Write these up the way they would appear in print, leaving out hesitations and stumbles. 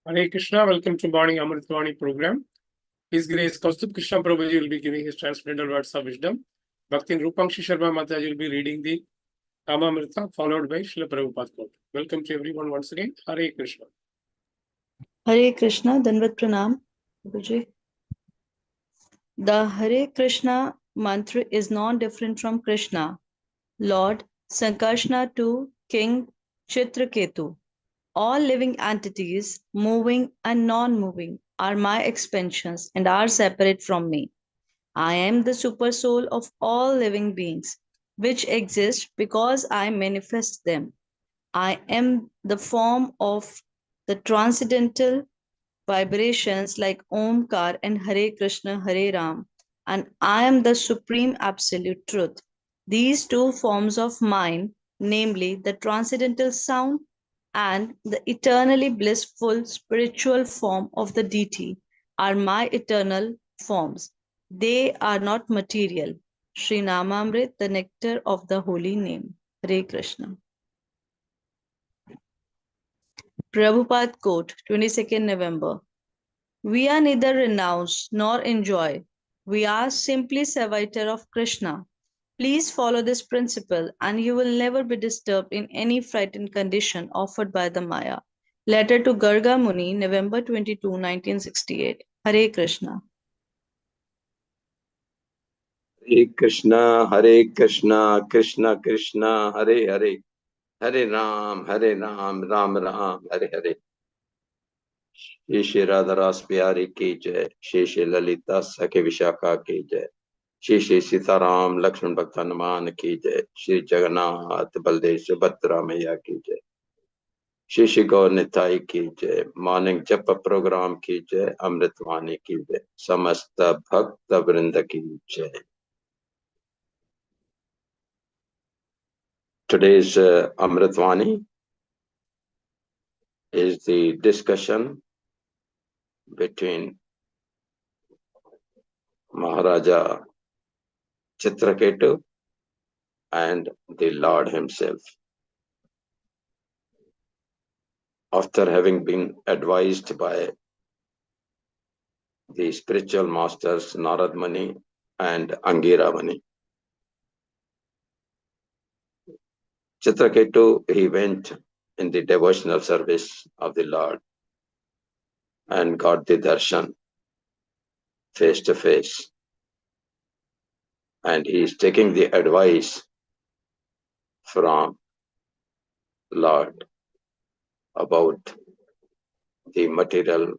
Hare Krishna, welcome to morning Amrut Vani program. His Grace Kaustubha Krishna Prabhuji will be giving his transcendental words of wisdom. Bhakti Rupangshi Sharma Mataji will be reading the Amamrita, followed by Srila Prabhupada quote. Welcome to everyone once again. Hare Krishna. Hare Krishna, Danvat Pranam. Prabhuji. The Hare Krishna mantra is not different from Krishna, Lord Sankarsana to King Chitraketu. All living entities, moving and non-moving, are my expansions and are separate from me. I am the super soul of all living beings, which exist because I manifest them. I am the form of the transcendental vibrations like Omkar and Hare Krishna, Hare Ram, and I am the supreme absolute truth. These two forms of mine, namely the transcendental sound and the eternally blissful spiritual form of the deity, are my eternal forms. They are not material. Sri Namamrit, the nectar of the holy name. Hare Krishna. Prabhupada quote, 22nd November. We are neither renounce nor enjoy. We are simply servitor of Krishna. Please follow this principle and you will never be disturbed in any frightened condition offered by the Maya. Letter to Garga Muni, November 22, 1968. Hare Krishna. Hare Krishna, Krishna Krishna, Hare Hare, Hare Ram, Ram Ram, Hare Hare. Shri Shri Radha रास प्यारी की जय, श्री श्री ललिता सखी विशाखा की जय, श्री श्री सीताराम लक्ष्मण भक्त हनुमान की जय, श्री जगन्नाथ बलदेव सुभद्रा मैया की जय, श्री श्री गौर निताई की जय, मॉर्निंग जप प्रोग्राम की जय, अमृतवाणी की जय, समस्त भक्त वृंद की जय. Today's Amritvani is the discussion between Maharaja Chitraketu and the Lord himself. After having been advised by the spiritual masters Narad Muni and Angira Muni, Chitraketu, he went in the devotional service of the Lord and got the darshan face to face. And he is taking the advice from Lord about the material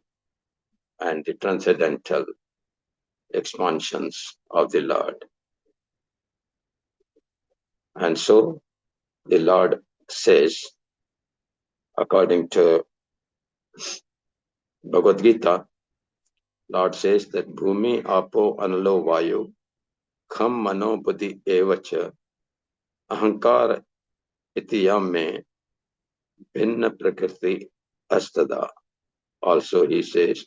and the transcendental expansions of the Lord. And so the Lord says, according to Bhagavad Gita, Lord says that Bhumi Apo Analo Vayu Kham Mano Buddhi Evacha Ahankar Itiyam Me Bhinna Prakriti Astada. Also he says,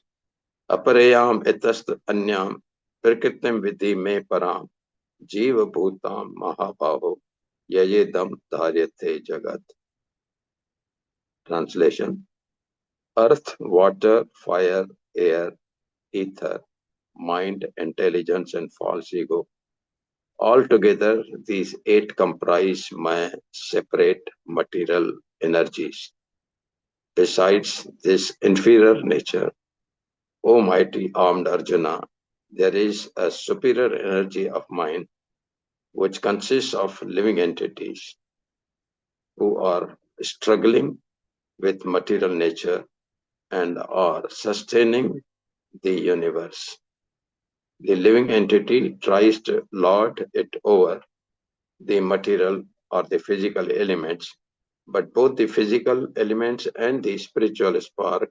Aparayam Etast Anyam Prakritim Vidhi Me Param Jiva Bhutam Mahabaho Yayedam Dharyate Jagat. Translation: Earth, water, fire, air, ether, mind, intelligence, and false ego. Altogether, these 8 comprise my separate material energies. Besides this inferior nature, O mighty armed Arjuna, there is a superior energy of mine which consists of living entities who are struggling with material nature and are sustaining the universe. The living entity tries to lord it over the material or the physical elements, but both the physical elements and the spiritual spark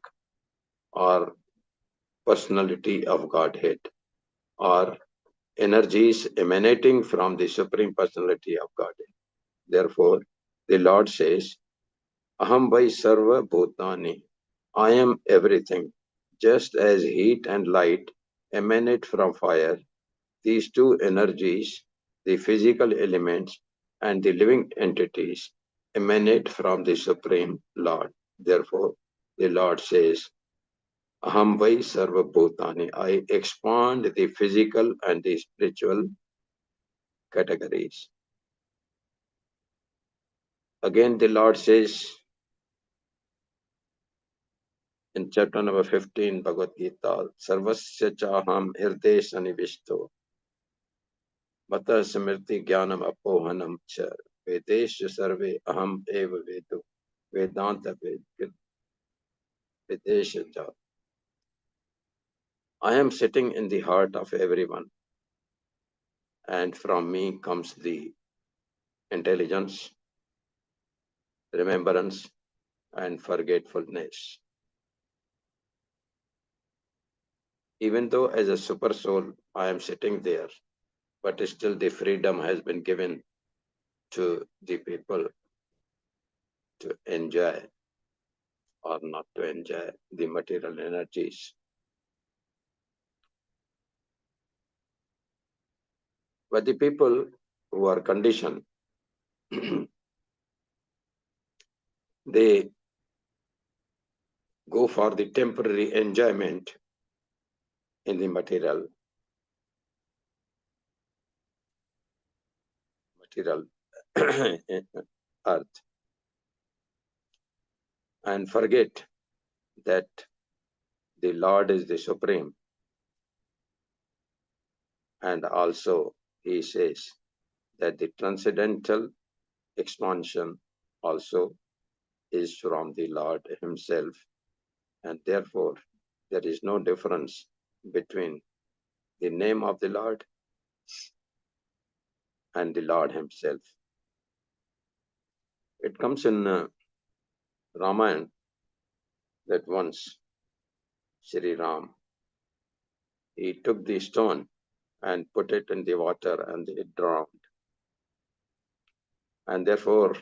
are personality of Godhead, are energies emanating from the Supreme Personality of Godhead. Therefore, the Lord says, Aham vai sarva bhutani, I am everything. Just as heat and light emanate from fire, these two energies, the physical elements and the living entities, emanate from the Supreme Lord. Therefore, the Lord says, Aham vai sarva bhutani. I expand the physical and the spiritual categories. Again, the Lord says in chapter number 15, Bhagavad Gita, Sarvasya chaham hirde sanivishto, mata smriti jnanam apohanam cha, vedesya sarve aham eva vedu, vedanta vedesya cha. I am sitting in the heart of everyone, and from me comes the intelligence, remembrance, and forgetfulness. Even though as a super soul I am sitting there, but still the freedom has been given to the people to enjoy or not to enjoy the material energies. But the people who are conditioned, they go for the temporary enjoyment in the material earth and forget that the Lord is the supreme. And also he says that the transcendental expansion also is from the Lord himself, and therefore there is no difference between the name of the Lord and the Lord himself. It comes in Ramayana that once Sri Ram, he took the stone and put it in the water and it drowned. And therefore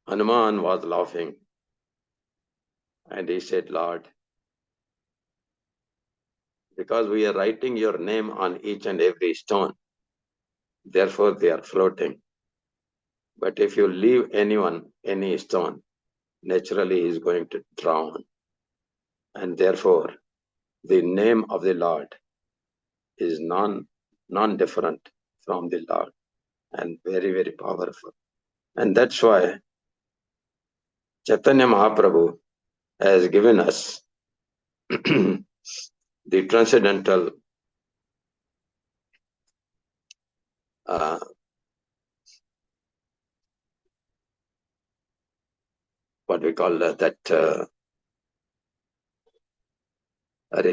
Hanuman was laughing and he said, Lord, because we are writing your name on each and every stone, therefore they are floating. But if you leave anyone, any stone, naturally he is going to drown. And therefore the name of the Lord is non-different from the Lord and very, very powerful. And that's why Chaitanya Mahaprabhu has given us the transcendental what we call that Hare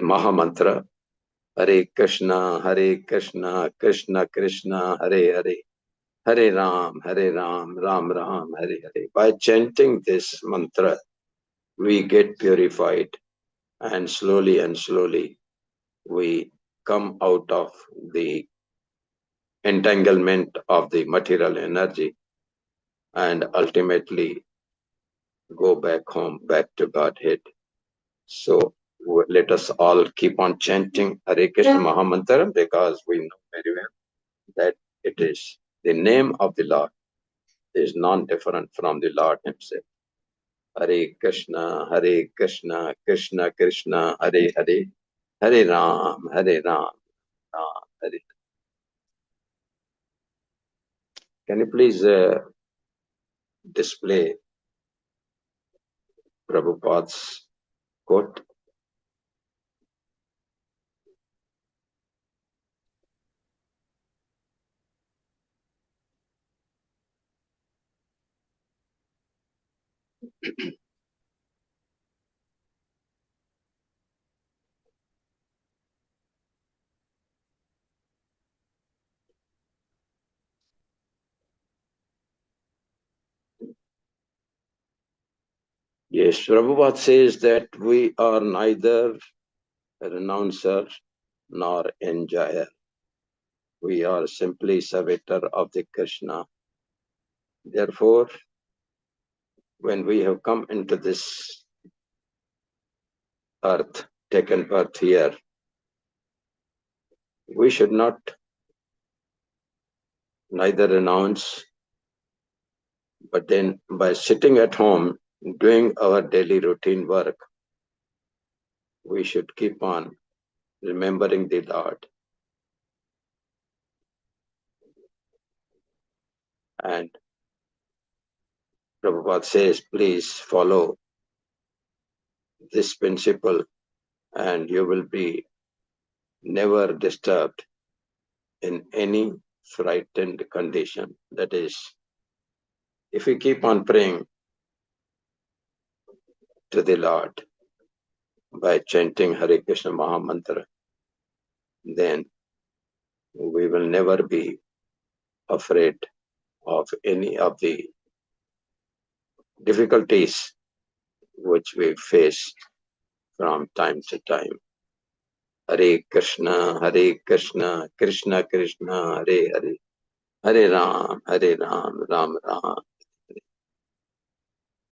Mahamantra, Hare Krishna, Krishna Krishna, Hare Hare, Hare Ram, Ram Ram, Hare Hare. By chanting this mantra, we get purified, and slowly we come out of the entanglement of the material energy and ultimately go back home, back to Godhead. So let us all keep on chanting Hare Krishna Mahamantra, because we know very well that it is the name of the Lord is non-different from the Lord himself. Hare Krishna, Krishna Krishna, Hare Hare, Hare Ram, Ram Hare. Can you please display Prabhupada's quote? Yes, Prabhupada says that we are neither a renouncer nor enjoyer. We are simply servitor of the Krishna. Therefore, when we have come into this earth, taken birth here, we should not neither renounce, but then by sitting at home, doing our daily routine work, we should keep on remembering the Lord. And Prabhupada says, please follow this principle and you will be never disturbed in any frightened condition. That is, if we keep on praying to the Lord by chanting Hare Krishna Maha Mantra, then we will never be afraid of any of the difficulties which we face from time to time. Hare Krishna, Krishna Krishna, Hare Hare, Hare Ram, Ram Ram.